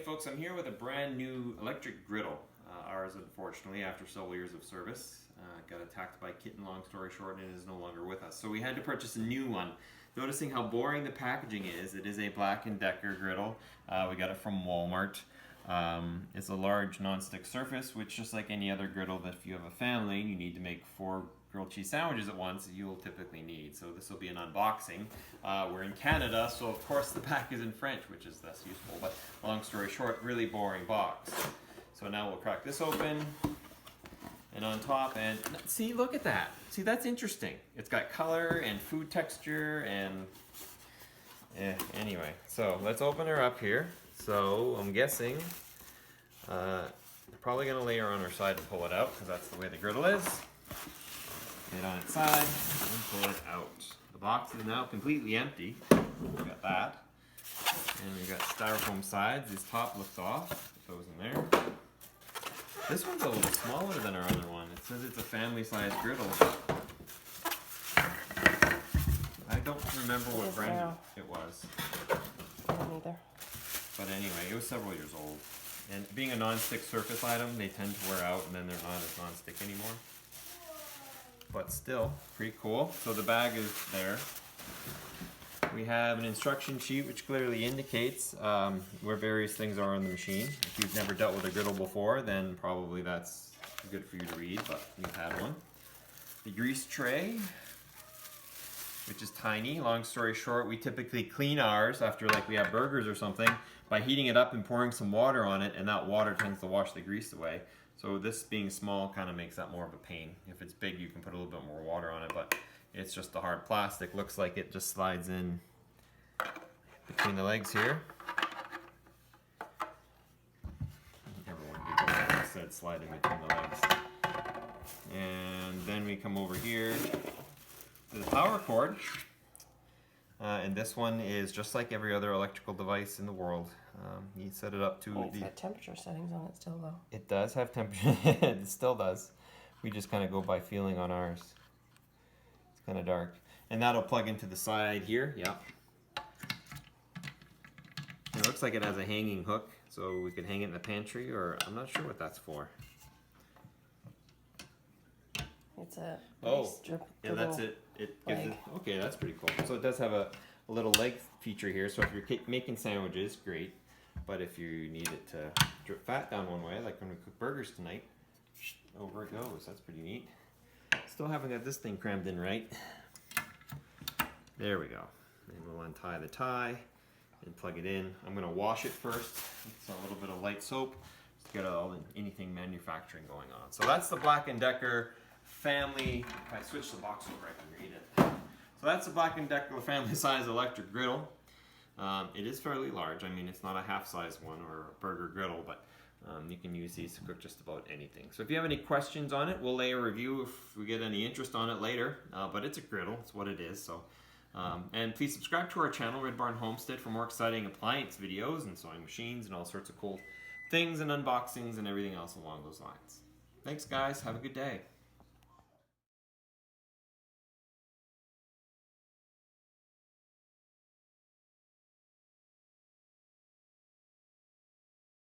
folks, I'm here with a brand new electric griddle. Ours, unfortunately, after several years of service, got attacked by a kitten, long story short, and is no longer with us. So we had to purchase a new one. Noticing how boring the packaging is, it is a Black & Decker griddle. We got it from Walmart. It's a large non-stick surface, which just like any other griddle that if you have a family, you need to make 4 grilled cheese sandwiches at once, you'll typically need. So this will be an unboxing. We're in Canada, so of course the back is in French, which is less useful, but long story short, really boring box. So now we'll crack this open, and on top, and see, look at that. See, that's interesting. It's got color and food texture and anyway. So let's open her up here. So I'm guessing we're probably gonna lay her on her side and pull it out because that's the way the griddle is. Get it on its side and pull it out. The box is now completely empty. We've got that. And we've got styrofoam sides. These top lift off. Put those in there. This one's a little smaller than our other one. It says it's a family-sized griddle. I don't remember what brand it was. I don't either. But anyway, it was several years old. And being a non-stick surface item, they tend to wear out and then they're not as non-stick anymore. But still, pretty cool. So the bag is there. We have an instruction sheet which clearly indicates where various things are on the machine. If you've never dealt with a griddle before, then probably that's good for you to read, but we've had one. The grease tray, which is tiny. Long story short, we typically clean ours after like we have burgers or something by heating it up and pouring some water on it, and that water tends to wash the grease away. So this being small kind of makes that more of a pain. If it's big, you can put a little bit more water on it, but it's just the hard plastic. Looks like it just slides in between the legs here. Everyone said slide in between the legs. And then we come over here to the power cord. And this one is just like every other electrical device in the world. You set it up to It's got temperature settings on it still though. It does have temperature. It still does. We just kind of go by feeling on ours. It's kind of dark. And that'll plug into the side here. Yeah. It looks like it has a hanging hook, so we could hang it in the pantry, or I'm not sure what that's for. It's a strip. Yeah, that's it. It gives it. Okay, that's pretty cool. So it does have a little leg feature here. So if you're making sandwiches, great. But if you need it to drip fat down one way, like when we cook burgers tonight, over it goes. That's pretty neat. Still haven't got this thing crammed in right. There we go. And we'll untie the tie and plug it in. I'm going to wash it first. It's a little bit of light soap. Just get anything manufacturing going on. So that's the Black & Decker family. If I switch the box over, I can read it. So that's the Black & Decker family size electric griddle. It is fairly large. I mean, it's not a half-size one or a burger griddle, but you can use these to cook just about anything. So if you have any questions on it, we'll lay a review if we get any interest on it later. But it's a griddle. It's what it is. So, and please subscribe to our channel, Red Barn Homestead, for more exciting appliance videos and sewing machines and all sorts of cool things and unboxings and everything else along those lines. Thanks, guys. Have a good day.